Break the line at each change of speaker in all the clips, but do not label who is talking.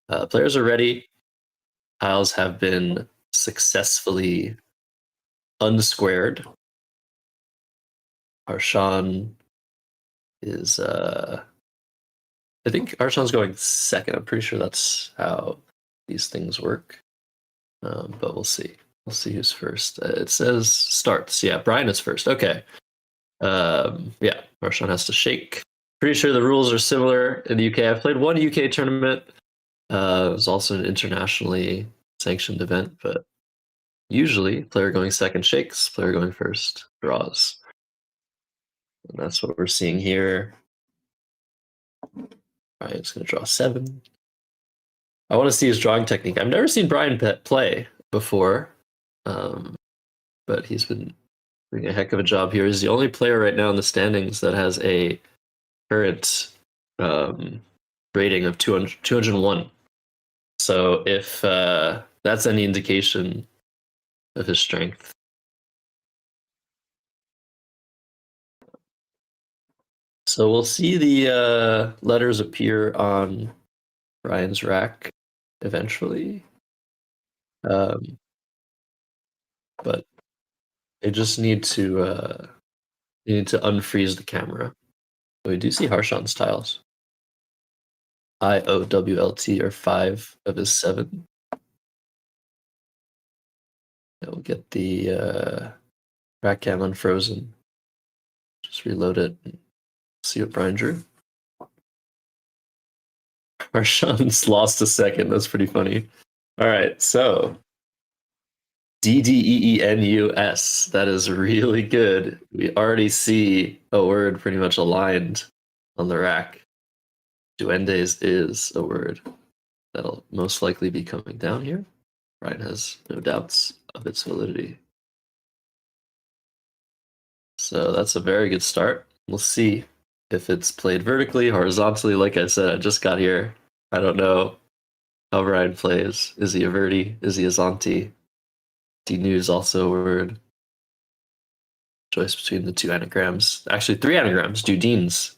Players are ready. Tiles have been successfully unsquared. Harshan is I think Harshan's going second. I'm pretty sure that's how these things work. But we'll see. We'll see who's first. It says starts. Yeah, Brian is first. Okay. Yeah, Harshan has to shake. Pretty sure the rules are similar in the UK. I've played one UK tournament. It was also an internationally sanctioned event, but usually player going second shakes, player going first draws. And that's what we're seeing here. Brian's going to draw 7. I want to see his drawing technique. I've never seen Brian play before, but he's been doing a heck of a job here. He's the only player right now in the standings that has a current rating of 201. So if that's any indication of his strength. So we'll see the letters appear on Brian's rack eventually. But they just need to unfreeze the camera. We do see Harshan's tiles. IOWLT are 5 of his 7. Yeah, we'll get the rack cam unfrozen. Just reload it and see what Brian drew. Harshan's lost a second. That's pretty funny. All right, so DDEENUS. That is really good. We already see a word pretty much aligned on the rack. Duendes is a word that'll most likely be coming down here. Brian has no doubts of its validity. So that's a very good start. We'll see if it's played vertically, horizontally. Like I said, I just got here. I don't know how Brian plays. Is he a verti? Is he a zonti? D-nu is also a word. Choice between the 2 anagrams. Actually, 3 anagrams, Dudines.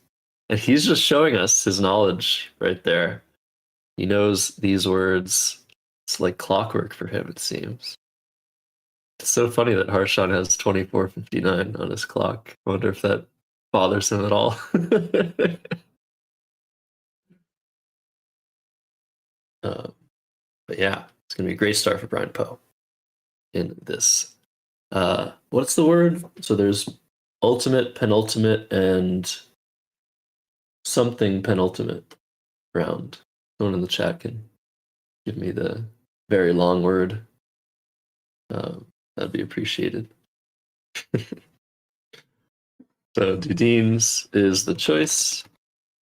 And he's just showing us his knowledge right there. He knows these words. It's like clockwork for him, it seems. It's so funny that Harshan has 24:59 on his clock. I wonder if that bothers him at all. But yeah, it's going to be a great start for Brian Poe in this. What's the word? So there's ultimate, penultimate, and something penultimate round. Someone in the chat can give me the very long word. That'd be appreciated. So Dudines is the choice.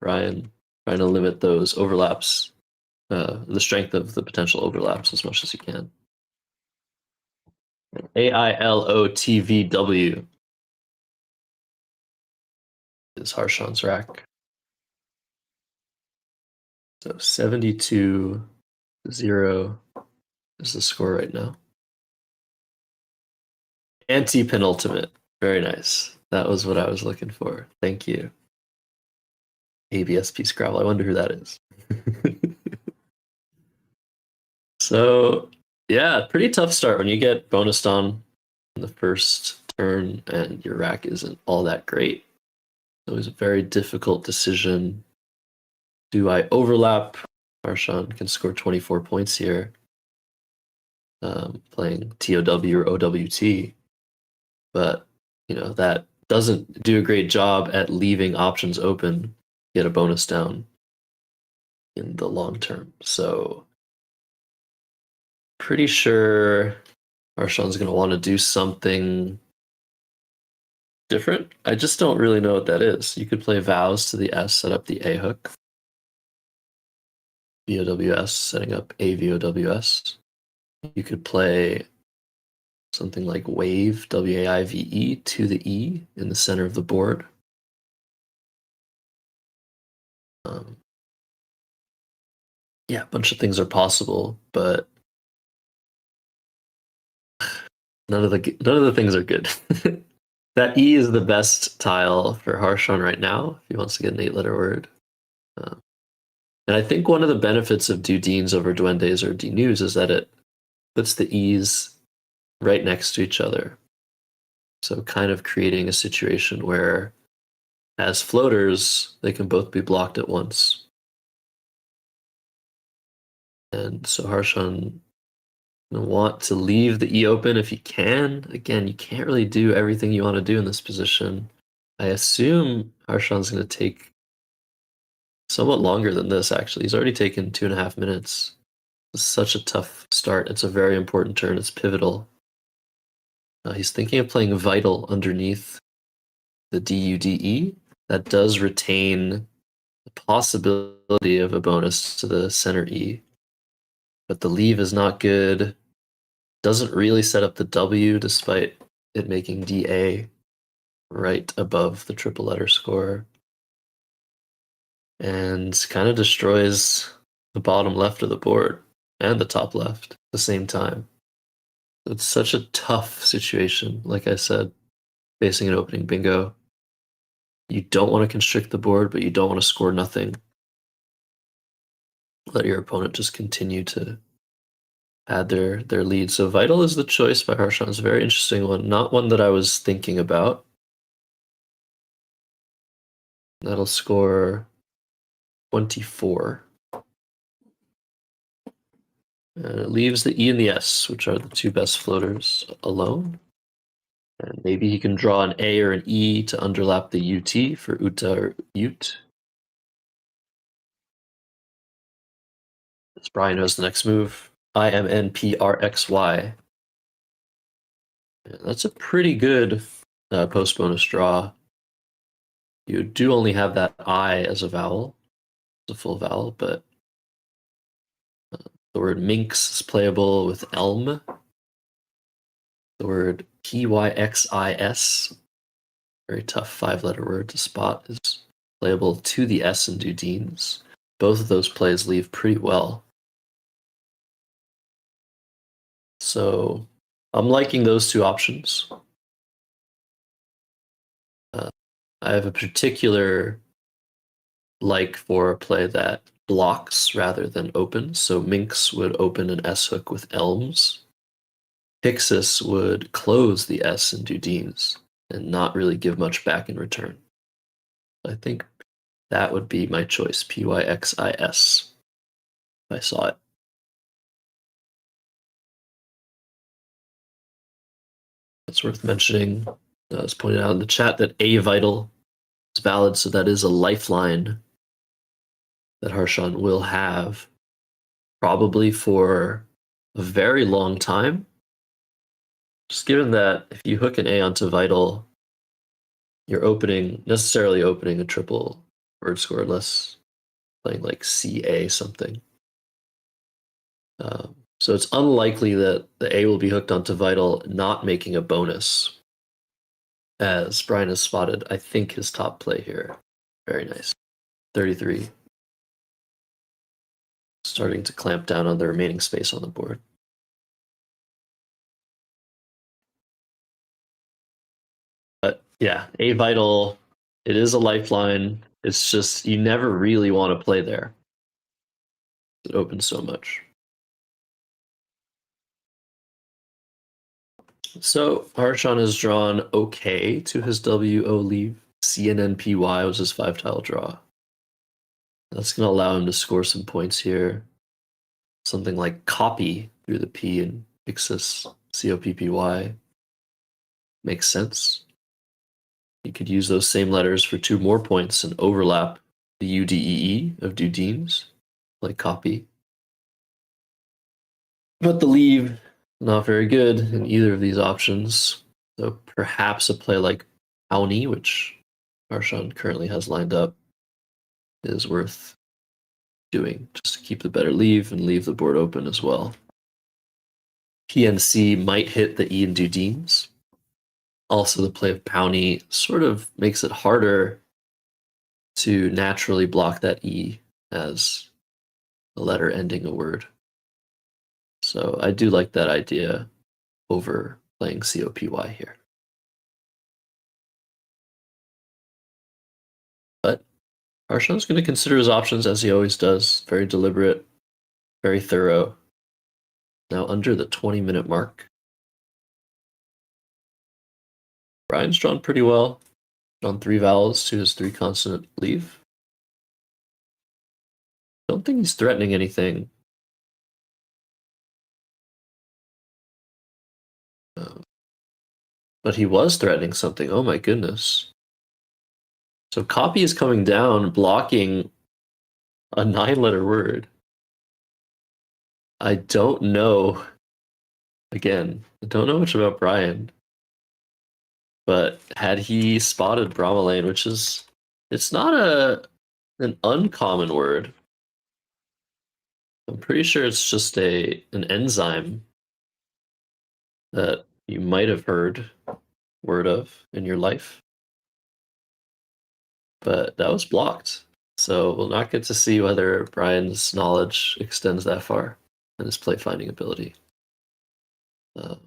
Brian trying to limit those overlaps, the strength of the potential overlaps as much as you can. AILOTVW is Harshan's rack. So 72-0 is the score right now. Anti-penultimate. Very nice. That was what I was looking for. Thank you. ABSP Scrabble. I wonder who that is. So, yeah, pretty tough start when you get bonused on in the first turn and your rack isn't all that great. It was a very difficult decision. Do I overlap? Harshan can score 24 points here, playing TOW or OWT. But, that doesn't do a great job at leaving options open, get a bonus down in the long term. So pretty sure Harshan's going to want to do something different. I just don't really know what that is. You could play vows to the S, set up the A hook. VOWS, setting up A VOWS. You could play something like wave, WAIVE, to the E in the center of the board. Yeah, a bunch of things are possible, but none of the things are good. That E is the best tile for Harshan right now if he wants to get an 8-letter word. And I think one of the benefits of Dudines over Duendes or Dinus is that it puts the E's right next to each other. So kind of creating a situation where as floaters, they can both be blocked at once. And so Harshan want to leave the E open if you can. Again, you can't really do everything you want to do in this position. I assume Harshan's going to take somewhat longer than this, actually. He's already taken 2.5 minutes. It's such a tough start. It's a very important turn. It's pivotal. He's thinking of playing Vital underneath the DUDE. That does retain the possibility of a bonus to the center E. But the leave is not good. Doesn't really set up the W despite it making DA right above the triple letter score. And kind of destroys the bottom left of the board and the top left at the same time. It's such a tough situation, like I said, facing an opening bingo. You don't want to constrict the board, but you don't want to score nothing. Let your opponent just continue to add their lead. So Vital is the choice by Harshan. It's a very interesting one, not one that I was thinking about. That'll score 24. And it leaves the E and the S, which are the two best floaters, alone. And maybe he can draw an A or an E to underlap the UT for Uta or Ute. As Brian knows the next move, IMNPRXY. That's a pretty good post bonus draw. You do only have that I as a vowel, as a full vowel, but the word minx is playable with elm. The word PYXIS, very tough 5-letter word to spot, is playable to the S in Dudines. Both of those plays leave pretty well. So I'm liking those two options. I have a particular like for a play that blocks rather than opens. So Minx would open an S hook with elms. Pixis would close the S in Dudines and not really give much back in return. I think that would be my choice, PYXIS, if I saw it. It's worth mentioning, as pointed out in the chat, that A Vital is valid, so that is a lifeline that Harshan will have probably for a very long time. Just given that if you hook an A onto Vital, you're necessarily opening a triple word score unless playing like CA something. So it's unlikely that the A will be hooked onto Vital, not making a bonus. As Brian has spotted, I think his top play here. Very nice. 33. Starting to clamp down on the remaining space on the board. But yeah, A Vital, it is a lifeline. It's just you never really want to play there. It opens so much. So Harshan has drawn OK to his WO leave. CNNPY was his 5-tile draw. That's going to allow him to score some points here. Something like copy through the P in Ixis, COPPY. Makes sense. You could use those same letters for 2 more points and overlap the UDEE of Dudines, like copy. But the leave, not very good in either of these options. So perhaps a play like Auni, which Harshan currently has lined up, is worth doing just to keep the better leave and leave the board open as well. PNC might hit the E and Dudines. Also, the play of Pawnee sort of makes it harder to naturally block that E as a letter ending a word. So I do like that idea over playing COPY here. But Harshan's going to consider his options as he always does. Very deliberate, very thorough. Now under the 20-minute mark. Brian's drawn pretty well. Drawn 3 vowels to his 3 consonant leave. Don't think he's threatening anything. But he was threatening something. Oh my goodness. So copy is coming down, blocking a 9-letter word. I don't know. Again, I don't know much about Brian. But had he spotted bromelain, which is, it's not an uncommon word. I'm pretty sure it's just an enzyme that you might have heard word of in your life. But that was blocked. So we'll not get to see whether Brian's knowledge extends that far and his play finding ability. So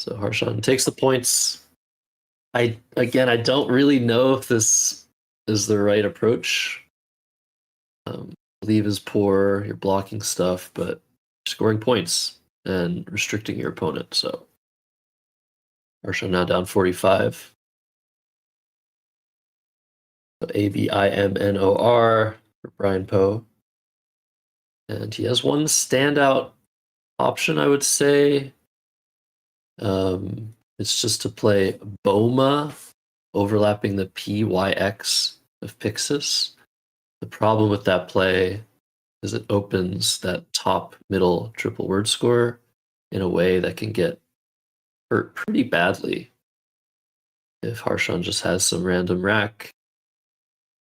Harshan takes the points. I don't really know if this is the right approach. Leave is poor, you're blocking stuff, but you're scoring points and restricting your opponent. So Harshan now down 45. So Abimnor for Brian Poe. And he has one standout option, I would say. It's just to play Boma, overlapping the PYX of Pixis. The problem with that play is it opens that top middle triple word score in a way that can get hurt pretty badly. If Harshan just has some random rack,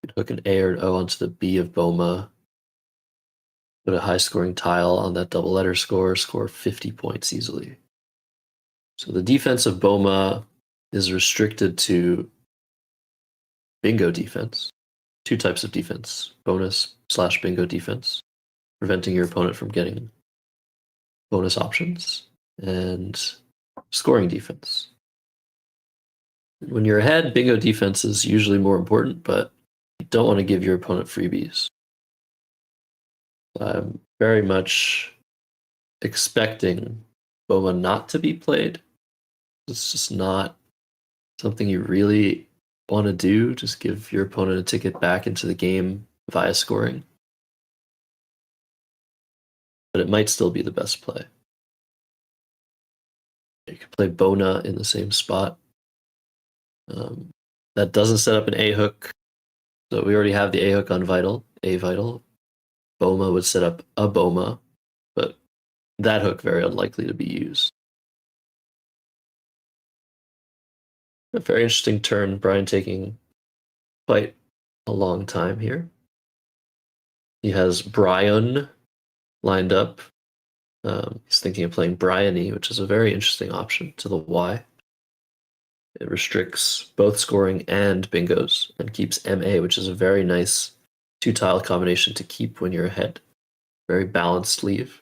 you could hook an A or an O onto the B of Boma, put a high scoring tile on that double letter score 50 points easily. So the defense of Boma is restricted to bingo defense. 2 types of defense, bonus/bingo defense, preventing your opponent from getting bonus options, and scoring defense. When you're ahead, bingo defense is usually more important, but you don't want to give your opponent freebies. I'm very much expecting Boma not to be played. It's just not something you really want to do. Just give your opponent a ticket back into the game via scoring. But it might still be the best play. You could play Bona in the same spot. That doesn't set up an A hook. So we already have the A hook on Vital, A Vital. Boma would set up a Boma, but that hook very unlikely to be used. A very interesting turn, Brian taking quite a long time here. He has Brian lined up. He's thinking of playing Bryony, which is a very interesting option to the Y. It restricts both scoring and bingos and keeps MA, which is a very nice 2-tile combination to keep when you're ahead. Very balanced leave.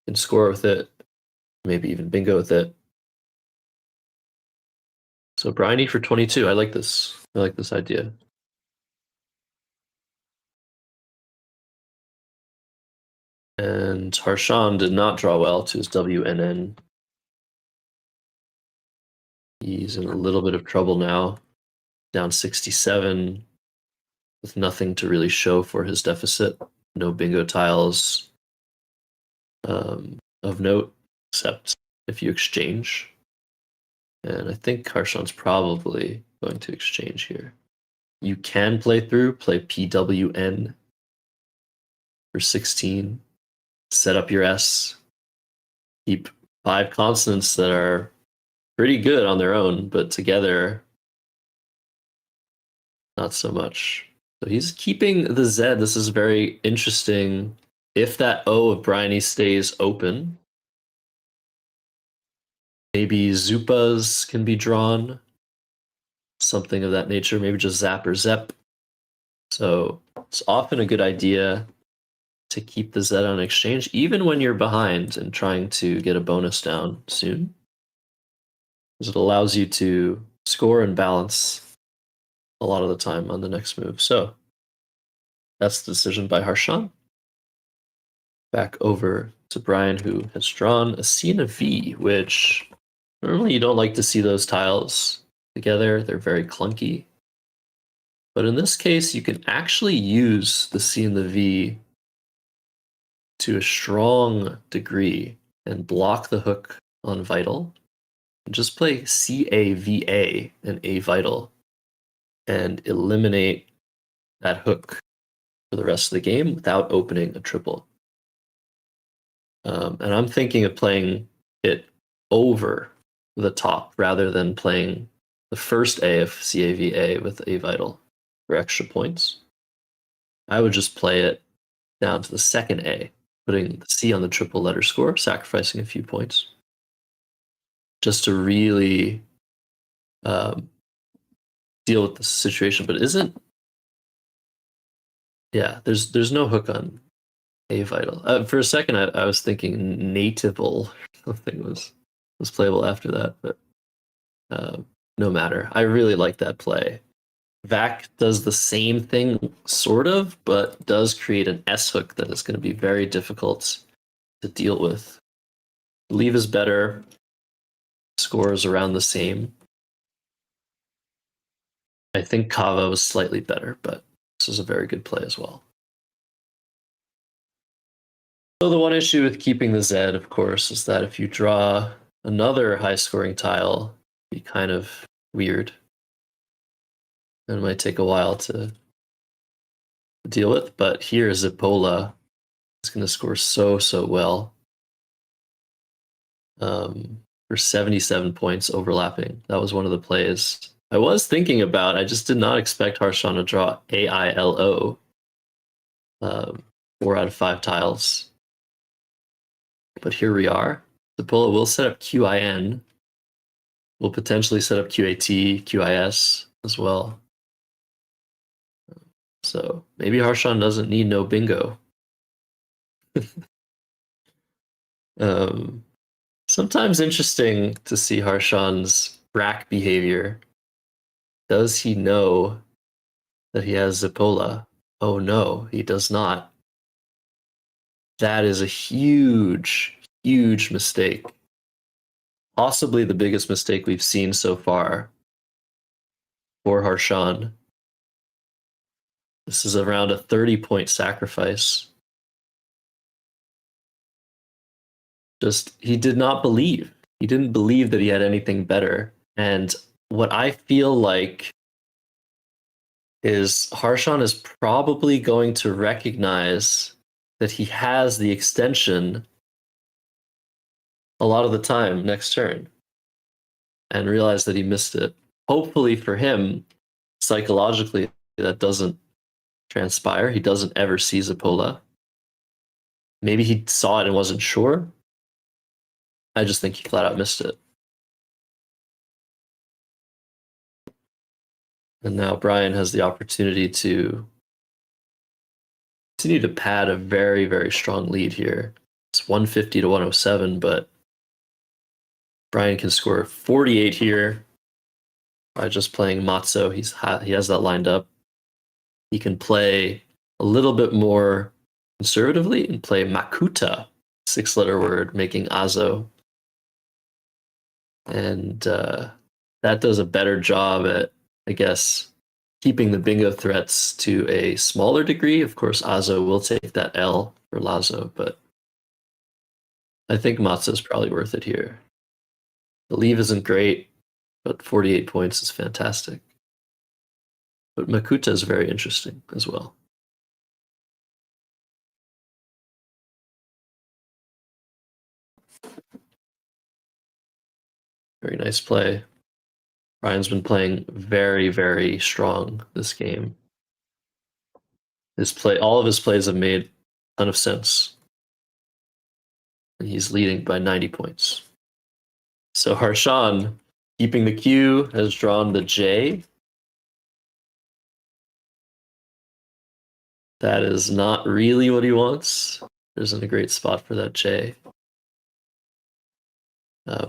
You can score with it, maybe even bingo with it. So Bryony for 22. I like this. I like this idea. And Harshan did not draw well to his WNN. He's in a little bit of trouble now. Down 67 with nothing to really show for his deficit. No bingo tiles of note, except if you exchange. And I think Harshan's probably going to exchange here. You can play PWN for 16. Set up your S. Keep 5 consonants that are pretty good on their own, but together, not so much. So he's keeping the Z. This is very interesting. If that O of Bryony stays open, maybe Zupas can be drawn. Something of that nature. Maybe just Zap or Zep. So it's often a good idea to keep the Z on exchange, even when you're behind and trying to get a bonus down soon. Because it allows you to score and balance a lot of the time on the next move. So That's the decision by Harshan. Back over to Brian, who has drawn a C and a V, which normally you don't like to see those tiles together. They're very clunky. But in this case, you can actually use the C and the V to a strong degree and block the hook on Vital. Just play CAVA and A Vital and eliminate that hook for the rest of the game without opening a triple. And I'm thinking of playing it over the top rather than playing the first A of CAVA with A Vital for extra points. I would just play it down to the second A, putting the C on the triple letter score, sacrificing a few points, just to really deal with the situation. But there's no hook on A Vital. For a second, I was thinking Nativeable something was playable after that, but no matter. I really like that play. Vac does the same thing, sort of, but does create an S hook that is going to be very difficult to deal with. Leave is better. Scores around the same. I think Kava was slightly better, but this is a very good play as well. So the one issue with keeping the Z, of course, is that if you draw another high-scoring tile, it'd be kind of weird. And it might take a while to deal with, but here Zipola is going to score so well. For 77 points overlapping. That was one of the plays I was thinking about. I just did not expect Harshan to draw AILO. 4 out of 5 tiles. But here we are. Zipola will set up QIN. We'll potentially set up QAT, QIS as well. So maybe Harshan doesn't need no bingo. Sometimes interesting to see Harshan's rack behavior. Does he know that he has Zipola? Oh no, he does not. That is a huge mistake. Possibly the biggest mistake we've seen so far for Harshan. This is around a 30-point sacrifice. He did not believe. He didn't believe that he had anything better. And what I feel like is Harshan is probably going to recognize that he has the extension a lot of the time next turn and realize that he missed it. Hopefully for him, psychologically, that doesn't transpire. He doesn't ever see Zipola. Maybe he saw it and wasn't sure. I just think he flat out missed it. And now Brian has the opportunity to continue to pad a very strong lead here. It's 150 to 107, but Brian can score 48 here by just playing Matzo. He has that lined up. He can play a little bit more conservatively and play Makuta, 6-letter word, making Azo. And that does a better job at, I guess, keeping the bingo threats to a smaller degree. Of course, Azo will take that L for Lazo, but I think Matzo is probably worth it here. The leave isn't great, but 48 points is fantastic. But Makuta is very interesting as well. Very nice play. Brian's been playing very strong this game. All of his plays have made a ton of sense. And he's leading by 90 points. So Harshan, keeping the Q, has drawn the J. That is not really what he wants. There isn't a great spot for that J.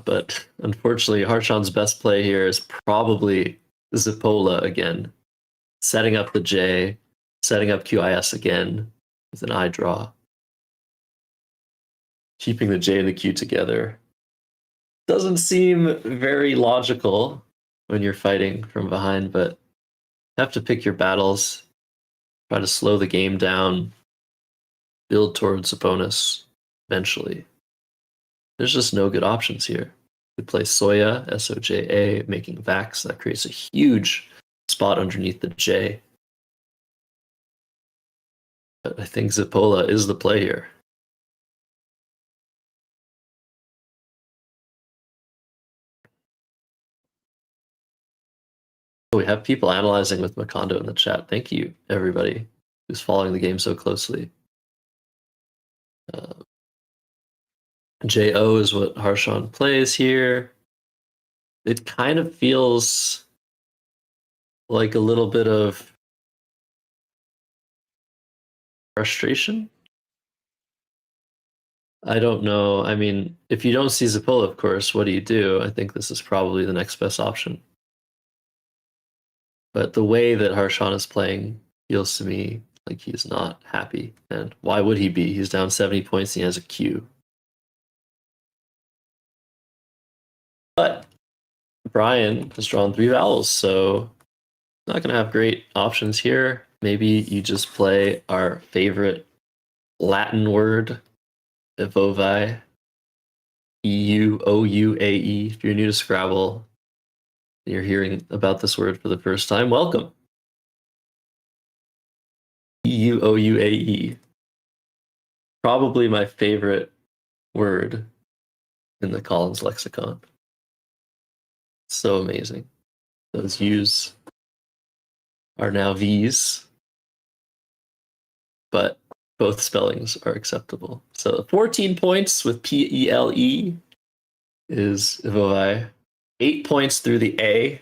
But unfortunately, Harshan's best play here is probably Zipola again. Setting up the J, setting up QIS again with an I draw. Keeping the J and the Q together. Doesn't seem very logical when you're fighting from behind, but you have to pick your battles, try to slow the game down, build towards a bonus eventually. There's just no good options here. We play Soja, S-O-J-A, making Vax. That creates a huge spot underneath the J. But I think Zipola is the play here. We have people analyzing with Makondo in the chat. Thank you, everybody who's following the game so closely. JO is what Harshan plays here. It kind of feels like a little bit of frustration. I don't know. I mean, if you don't see Zipola, of course, what do you do? I think this is probably the next best option. But the way that Harshan is playing feels to me like he's not happy. And why would he be? He's down 70 points and he has a Q. But Brian has drawn 3 vowels, so not going to have great options here. Maybe you just play our favorite Latin word, Evovae, E-U-O-U-A-E. If you're new to Scrabble, you're hearing about this word for the first time, welcome. E-U-O-U-A-E. Probably my favorite word in the Collins lexicon. So amazing. Those U's are now V's, but both spellings are acceptable. So 14 points with P-E-L-E is Evovae. 8 points through the A.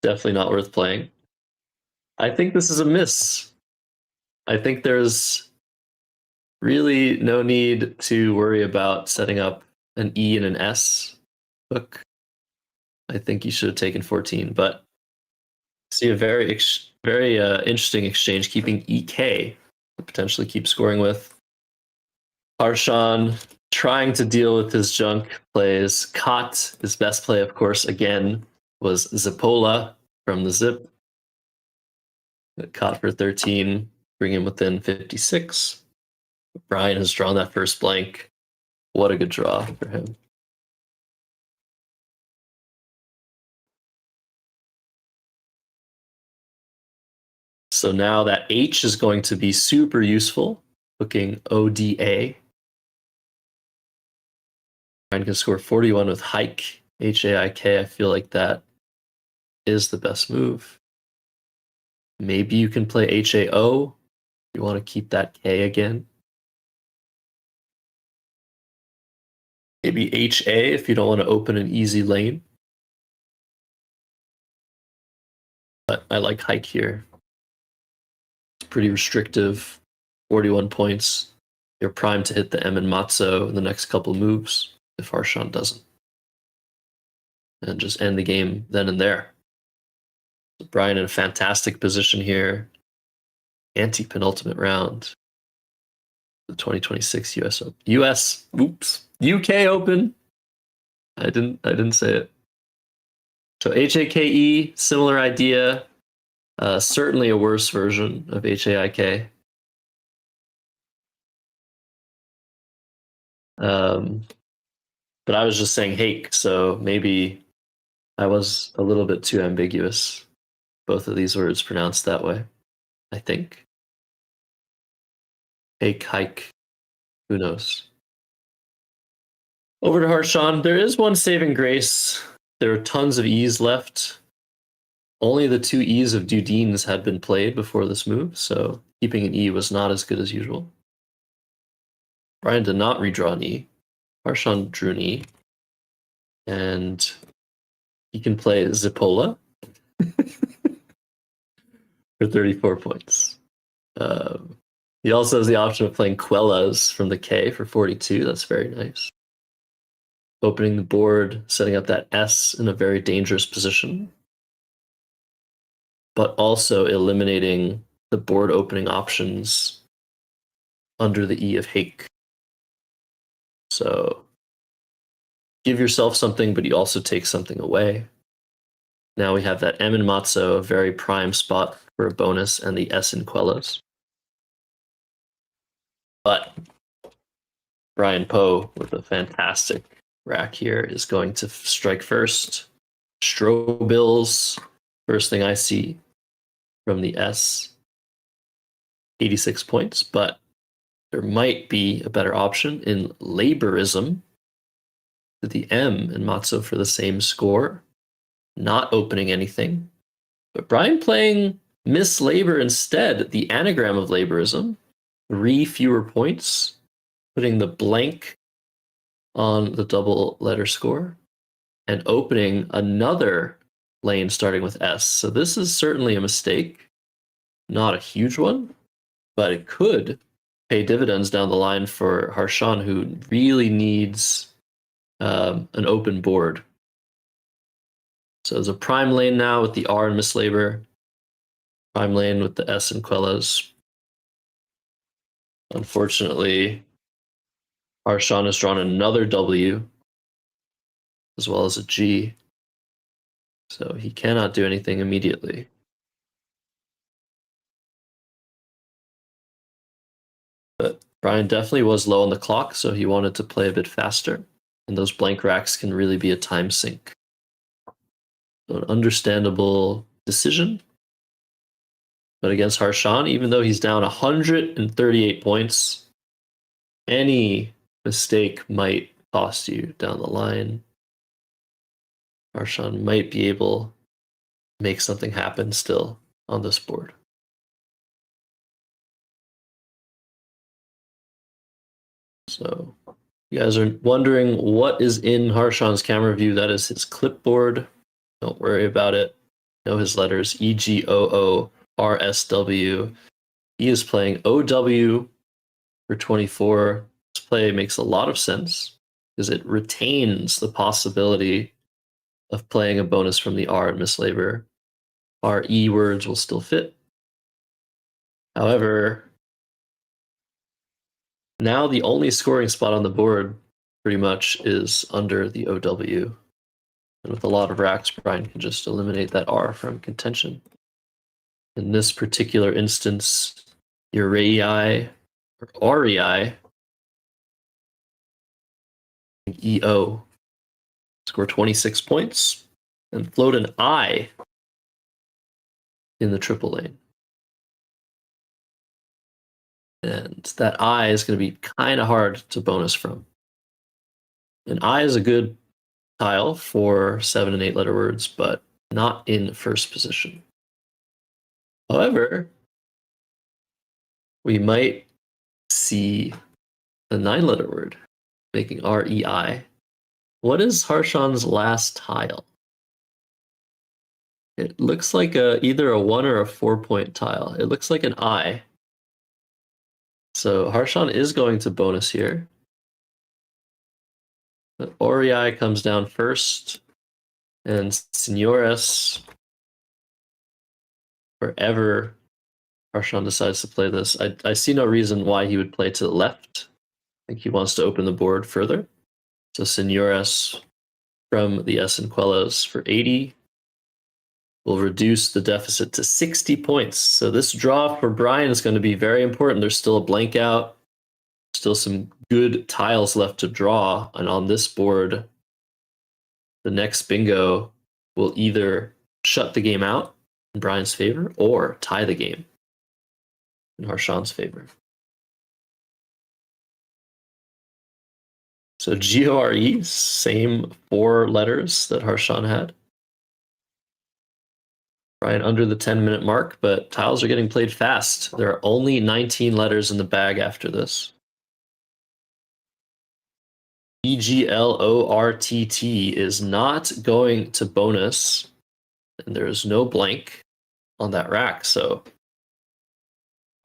Definitely not worth playing. I think this is a miss. I think there's really no need to worry about setting up an E and an S hook. I think you should have taken 14, but see a very interesting exchange, keeping EK to potentially keep scoring with. Harshan trying to deal with his junk plays. Kot, his best play, of course, again, was Zipola from the Zip. Kot for 13, bring him within 56. Brian has drawn that first blank. What a good draw for him. So now that H is going to be super useful, hooking ODA. Brian can score 41 with hike, H-A-I-K. I feel like that is the best move. Maybe you can play H-A-O. You want to keep that K again. Maybe H-A if you don't want to open an easy lane. But I like hike here. It's pretty restrictive. 41 points. You're primed to hit the M and Matzo in the next couple moves if Harshan doesn't. And just end the game then and there. So Brian in a fantastic position here. Anti-penultimate round. The 2026 US Open. UK Open. I didn't say it. So HAKE, similar idea. Certainly a worse version of HAIK. But I was just saying hake, so maybe I was a little bit too ambiguous. Both of these words pronounced that way, I think. Hake, hike, who knows? Over to Harshan. There is one saving grace. There are tons of E's left. Only the 2 E's of Dudines had been played before this move, so keeping an E was not as good as usual. Brian did not redraw an E. Harshan drew an E. And he can play Zipola for 34 points. He also has the option of playing Quellas from the K for 42. That's very nice. Opening the board, setting up that S in a very dangerous position, but also eliminating the board opening options under the E of Hake. So give yourself something, but you also take something away. Now we have that M in Matzo, a very prime spot for a bonus, and the S in Quellos. But Brian Poe, with a fantastic rack here, is going to strike first. Strobills, first thing I see from the S, 86 points, but there might be a better option in Laborism to the M and Matzo for the same score, not opening anything. But Brian playing Miss Labor instead, the anagram of Laborism, 3 fewer points, putting the blank on the double letter score, and opening another lane starting with S. So this is certainly a mistake, not a huge one, but it could pay dividends down the line for Harshan, who really needs an open board. So there's a prime lane now with the R and Miss Labor, prime lane with the S and Quellos. Unfortunately, Harshan has drawn another W as well as a G, so he cannot do anything immediately. But Brian definitely was low on the clock, so he wanted to play a bit faster, and those blank racks can really be a time sink. So an understandable decision. But against Harshan, even though he's down 138 points, any mistake might cost you down the line. Harshan might be able to make something happen still on this board. So you guys are wondering what is in Harshan's camera view. That is his clipboard. Don't worry about it. Know his letters EGOORSW. He is playing OW for 24. This play makes a lot of sense because it retains the possibility of playing a bonus from the R and Miss Labor. Our E words will still fit. However, now the only scoring spot on the board pretty much is under the OW. And with a lot of racks, Brian can just eliminate that R from contention. In this particular instance, your REI or REI, EO, score 26 points and float an I in the triple lane. And that I is going to be kind of hard to bonus from. An I is a good tile for 7 and 8 letter words, but not in first position. However, we might see a 9-letter word making REI. What is Harshan's last tile? It looks like either a 1 or a 4-point tile. It looks like an I. So Harshan is going to bonus here. But REI comes down first, and Senores, wherever Harshan decides to play this, I see no reason why he would play to the left. I think he wants to open the board further. So Senores from the S and Quellos for 80 will reduce the deficit to 60 points. So this draw for Brian is going to be very important. There's still a blank out, still some good tiles left to draw. And on this board, the next bingo will either shut the game out in Brian's favor or tie the game in Harshan's favor. So GORE, same 4 letters that Harshan had. Right under the 10-minute mark, but tiles are getting played fast. There are only 19 letters in the bag after this. EGLORTT is not going to bonus, and there is no blank on that rack. So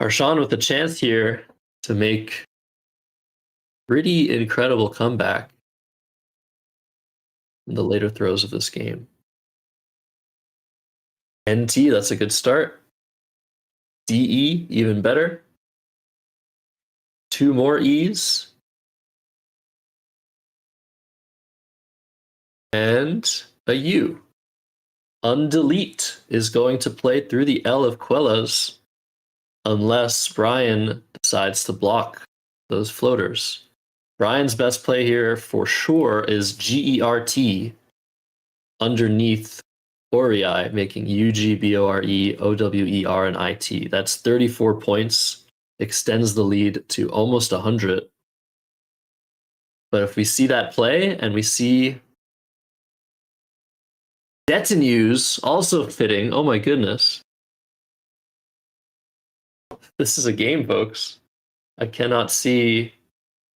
Harshan with a chance here to make pretty incredible comeback in the later throws of this game. NT, that's a good start. DE, even better. 2 more E's. And a U. Undelete is going to play through the L of Quellas unless Brian decides to block those floaters. Brian's best play here for sure is GERT underneath Orei, making UGBORE, OWER, and IT. That's 34 points, extends the lead to almost 100. But if we see that play and we see Detonews also fitting, oh my goodness. This is a game, folks. I cannot see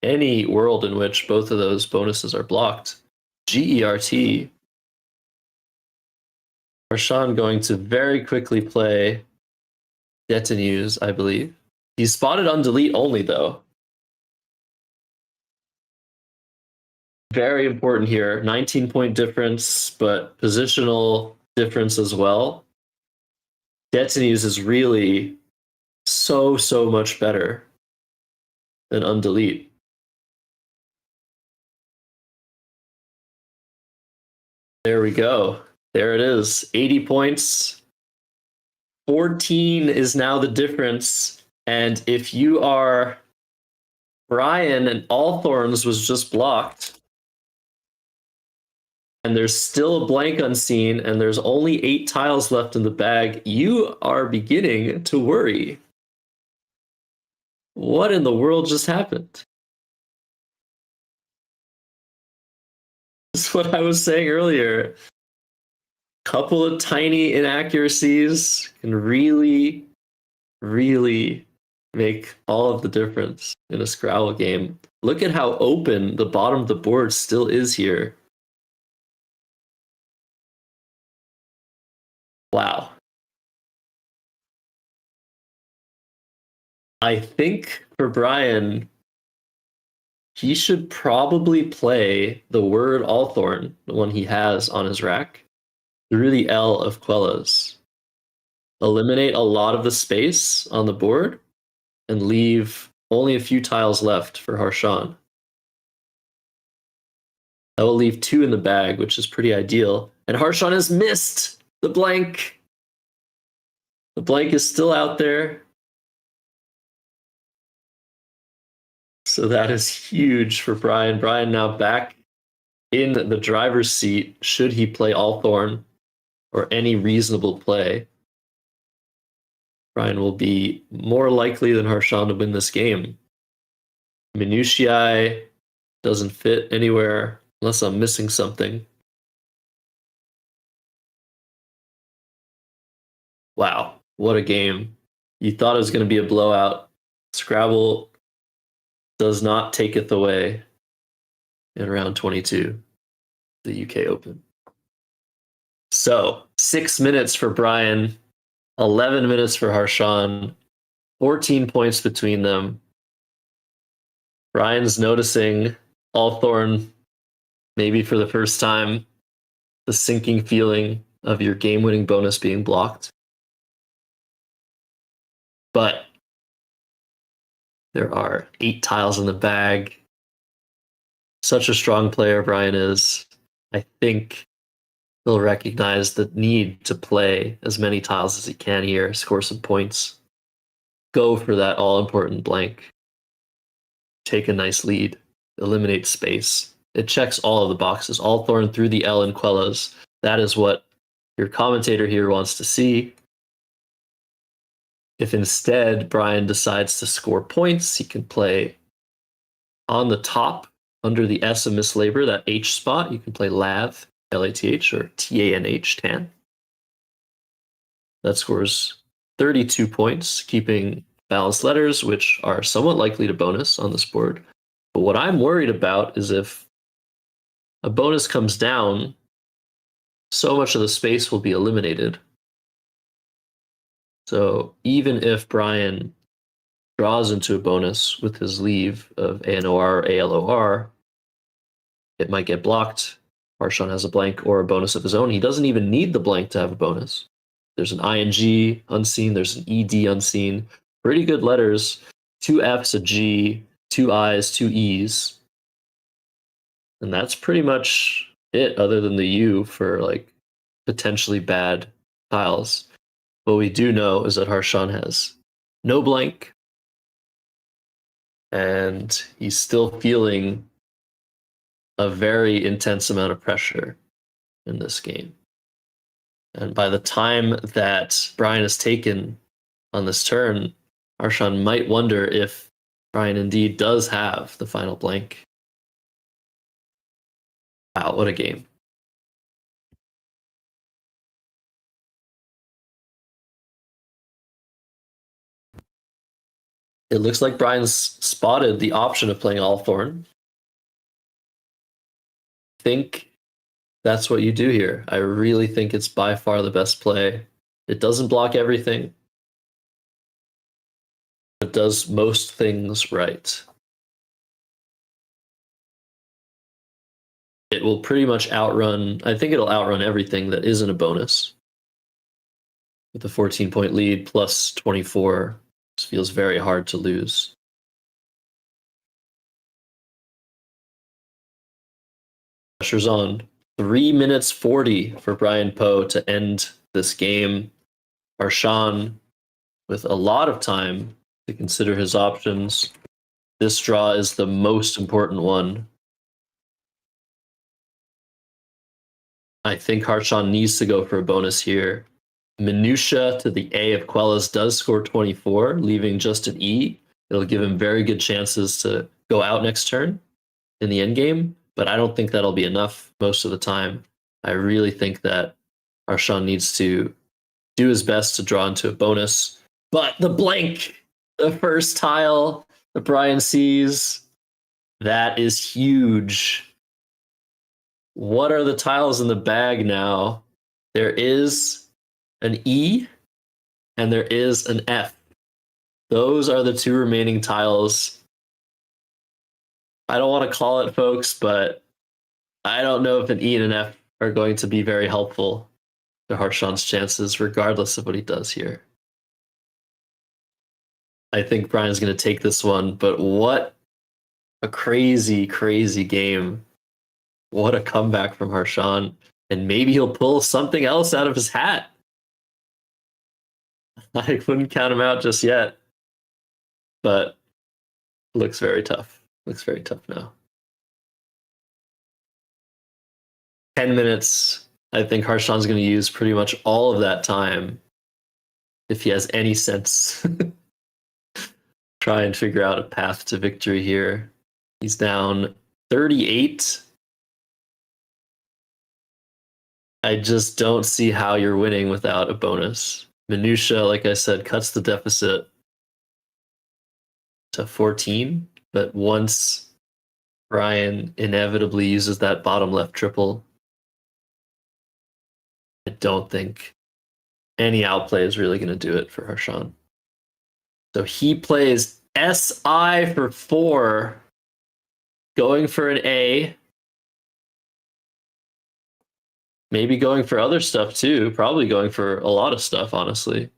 any world in which both of those bonuses are blocked. GERT. Harshan going to very quickly play Detonews, I believe. He's spotted on delete only, though. Very important here. 19-point difference, but positional difference as well. Detonews is really so much better than undelete. There we go. There it is. 80 points. 14 is now the difference. And if you are Brian and Allthorns was just blocked, and there's still a blank unseen, and there's only 8 tiles left in the bag, you are beginning to worry. What in the world just happened? That's what I was saying earlier. Couple of tiny inaccuracies can really make all of the difference in a Scrabble game. Look at how open the bottom of the board still is here. Wow. I think for Brian, he should probably play the word Allthorn, the one he has on his rack, through the L of Quellas. Eliminate a lot of the space on the board and leave only a few tiles left for Harshan. That will leave 2 in the bag, which is pretty ideal. And Harshan has missed the blank. The blank is still out there. So that is huge for Brian. Brian now back in the driver's seat should he play Allthorn or any reasonable play. Brian will be more likely than Harshan to win this game. Minutiae doesn't fit anywhere unless I'm missing something. Wow, what a game. You thought it was going to be a blowout. Scrabble does not taketh away in round 22, the UK Open. So 6 minutes for Brian, 11 minutes for Harshan, 14 points between them. Brian's noticing Allthorn, maybe for the first time, the sinking feeling of your game-winning bonus being blocked. But there are 8 tiles in the bag. Such a strong player Brian is. I think he'll recognize the need to play as many tiles as he can here, score some points, go for that all-important blank, take a nice lead, eliminate space. It checks all of the boxes. Allthorn through the L in Quellas. That is what your commentator here wants to see. If instead Brian decides to score points, he can play on the top under the S of mislabor, that H spot. You can play Lath, L-A-T-H, or T-A-N-H, Tan. That scores 32 points, keeping balanced letters, which are somewhat likely to bonus on this board. But what I'm worried about is if a bonus comes down, so much of the space will be eliminated. So even if Brian draws into a bonus with his leave of ANOR or ALOR, it might get blocked. Harshan has a blank or a bonus of his own. He doesn't even need the blank to have a bonus. There's an ing unseen. There's an ed unseen. Pretty good letters. 2 F's, a G, 2 I's, 2 E's. And that's pretty much it, other than the U for like potentially bad tiles. What we do know is that Harshan has no blank, and he's still feeling a very intense amount of pressure in this game. And by the time that Brian is taken on this turn, Harshan might wonder if Brian indeed does have the final blank. Wow, what a game. It looks like Brian's spotted the option of playing Allthorn. I think that's what you do here. I really think it's by far the best play. It doesn't block everything. It does most things right. It will pretty much outrun, I think it'll outrun everything that isn't a bonus. With a 14-point lead plus 24, this feels very hard to lose. Pressure's on. 3 minutes 40 for Brian Poe to end this game. Harshan with a lot of time to consider his options. This draw is the most important one. I think Harshan needs to go for a bonus here. Minutia to the A of Quellas does score 24, leaving just an E. It'll give him very good chances to go out next turn in the end game, but I don't think that'll be enough most of the time. I really think that Harshan needs to do his best to draw into a bonus. But the blank, the first tile that Brian sees, that is huge. What are the tiles in the bag now? There is an E and there is an F. Those are the two remaining tiles. I don't want to call it, folks, but I don't know if an E and an F are going to be very helpful to Harshan's chances, regardless of what he does here. I think Brian's going to take this one, but what a crazy, crazy game. What a comeback from Harshan. And maybe he'll pull something else out of his hat. I wouldn't count him out just yet, but looks very tough. Looks very tough now. 10 minutes. I think Harshan's going to use pretty much all of that time, if he has any sense. Try and figure out a path to victory here. He's down 38. I just don't see how you're winning without a bonus. Minutia, like I said, cuts the deficit to 14, but once Brian inevitably uses that bottom left triple, I don't think any outplay is really going to do it for Harshan. So he plays SI for 4, going for an A. Maybe going for other stuff too. Probably going for a lot of stuff, honestly.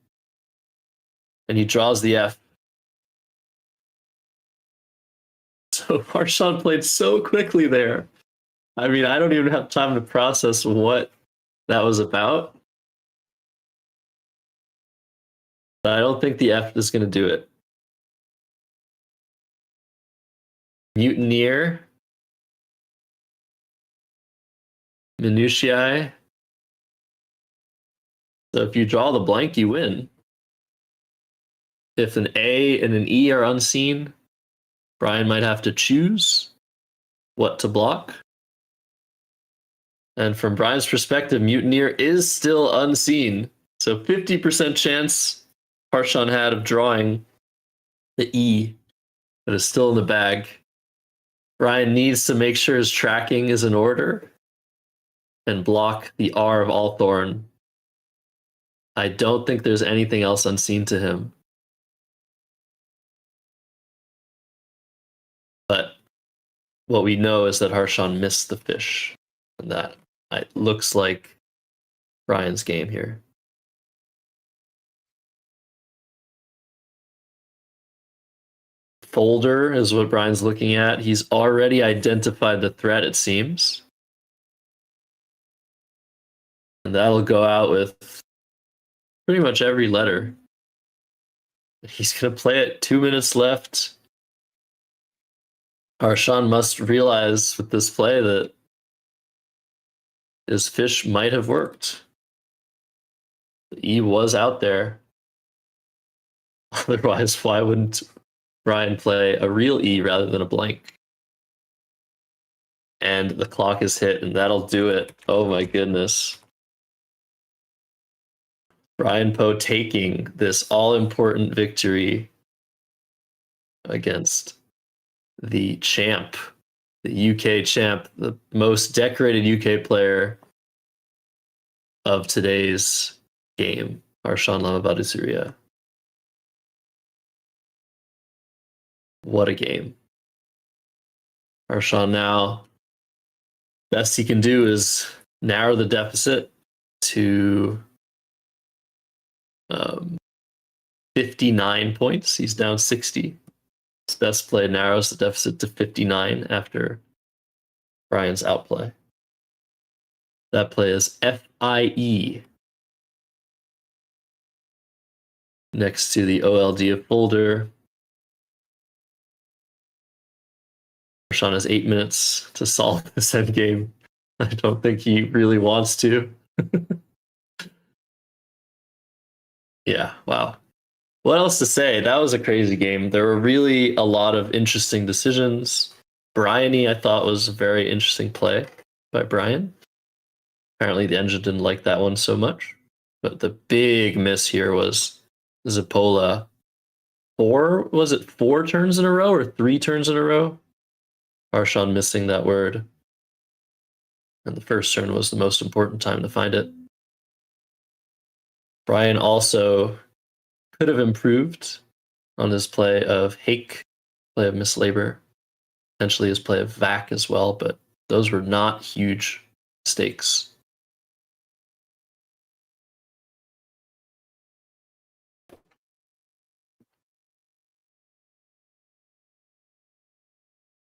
And he draws the F. So Harshan played so quickly there. I mean, I don't even have time to process what that was about. But I don't think the F is going to do it. Mutineer. Minutiae. So if you draw the blank, you win. If an A and an E are unseen, Brian might have to choose what to block. And from Brian's perspective, Mutineer is still unseen. So 50% chance Harshan had of drawing the E, but is still in the bag. Brian needs to make sure his tracking is in order and block the R of Allthorn. I don't think there's anything else unseen to him. But what we know is that Harshan missed the fish. And that it looks like Brian's game here. folder is what Brian's looking at. He's already identified the threat, it seems. And that'll go out with pretty much every letter. He's going to play it. 2 minutes left. Harshan must realize with this play that his fish might have worked. The E was out there. Otherwise, why wouldn't Brian play a real E rather than a blank? And the clock is hit, and that'll do it. Oh my goodness. Brian Poe taking this all-important victory against the champ, the UK champ, the most decorated UK player of today's game, Harshan Lamabadusuriya. What a game. Harshan now, best he can do is narrow the deficit to 59 points. He's down 60. His best play narrows the deficit to 59 after Brian's outplay. That play is FIE next to the OLD folder. Harshan has 8 minutes to solve this endgame. I don't think he really wants to. Yeah, wow. What else to say? That was a crazy game. There were really a lot of interesting decisions. Bryony, I thought, was a very interesting play by Brian. Apparently the engine didn't like that one so much. But the big miss here was Zappola. Was it 4 turns in a row or 3 turns in a row? Harshan missing that word. And the first turn was the most important time to find it. Brian also could have improved on his play of Hake, play of Mislabor, potentially his play of Vac as well, but those were not huge mistakes.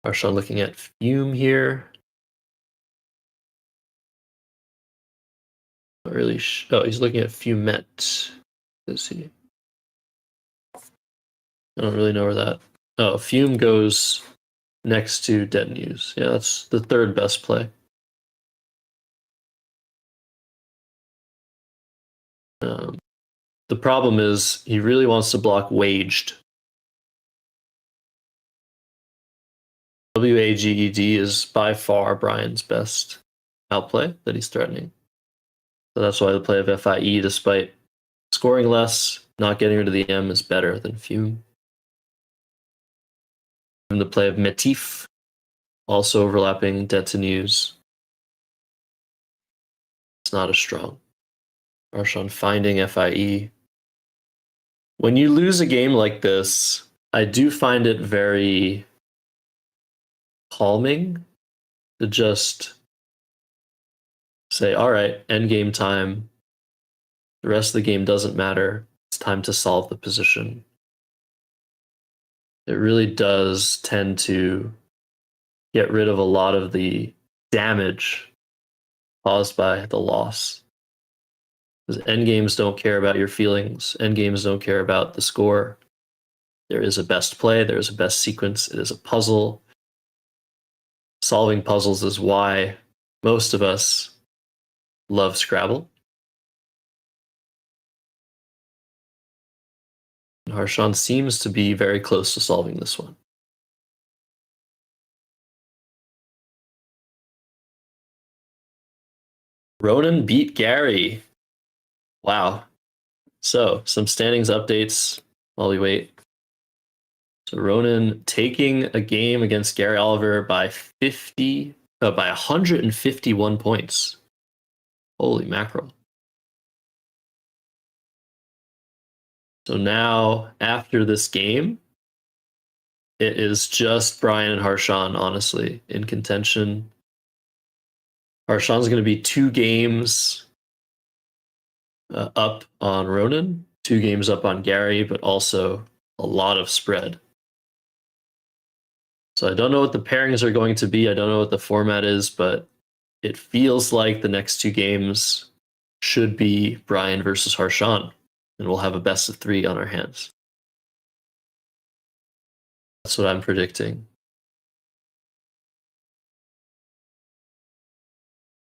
Harshan looking at Fume here. Not really. Oh, he's looking at Fumette. Is he? I don't really know where that. Oh, Fume goes next to Dead News. Yeah, that's the third best play. The problem is he really wants to block Waged. WAGED is by far Brian's best outplay that he's threatening. So that's why the play of FIE, despite scoring less, not getting rid of the M, is better than Fume. And the play of Metif, also overlapping Dead to News. It's not as strong. Harshan finding FIE. When you lose a game like this, I do find it very calming to just say, all right, end game time. The rest of the game doesn't matter. It's time to solve the position. It really does tend to get rid of a lot of the damage caused by the loss. Because end games don't care about your feelings. End games don't care about the score. There is a best play. There is a best sequence. It is a puzzle. Solving puzzles is why most of us love Scrabble. And Harshan seems to be very close to solving this one. Ronan beat Gary. Wow. So, some standings updates while we wait. So Ronan taking a game against Gary Oliver by 151 points. Holy mackerel. So now, after this game, it is just Brian and Harshan, honestly, in contention. Harshan's going to be 2 games up on Ronan, 2 games up on Gary, but also a lot of spread. So I don't know what the pairings are going to be. I don't know what the format is, but it feels like the next two games should be Brian versus Harshan, and we'll have a best of 3 on our hands. That's what I'm predicting.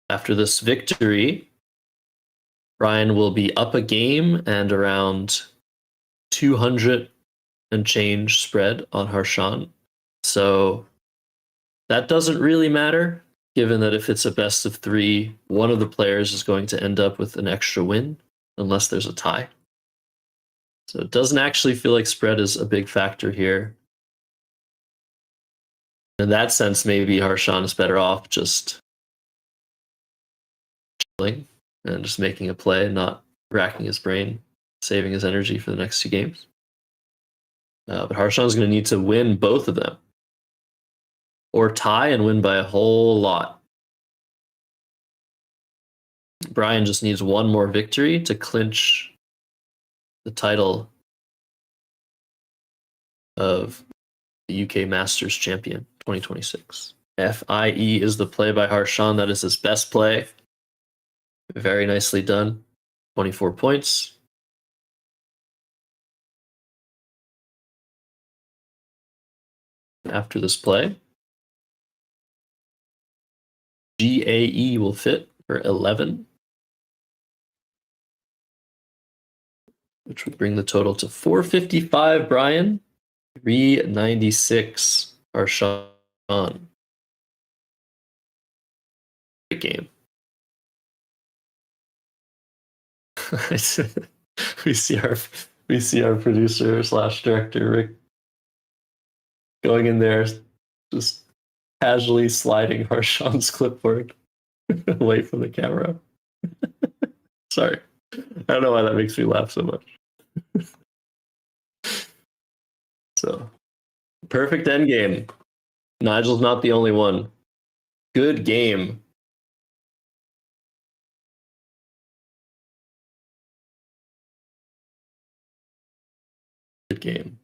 After this victory, Brian will be up a game and around 200 and change spread on Harshan. So that doesn't really matter, given that if it's a best of 3, one of the players is going to end up with an extra win, unless there's a tie. So it doesn't actually feel like spread is a big factor here. In that sense, maybe Harshan is better off just chilling and just making a play, not racking his brain, saving his energy for the next 2 games. But Harshan's going to need to win both of them, or tie and win by a whole lot. Brian just needs one more victory to clinch the title of the UK Masters Champion 2026. FIE is the play by Harshan. That is his best play. Very nicely done. 24 points. After this play, GAE will fit for 11, which would bring the total to 455, Brian. 396, Harshan. Great game. we see our producer / director Rick going in there, just casually sliding Harshan's clipboard away from the camera. Sorry, I don't know why that makes me laugh so much. So, perfect end game. Nigel's not the only one. Good game. Good game.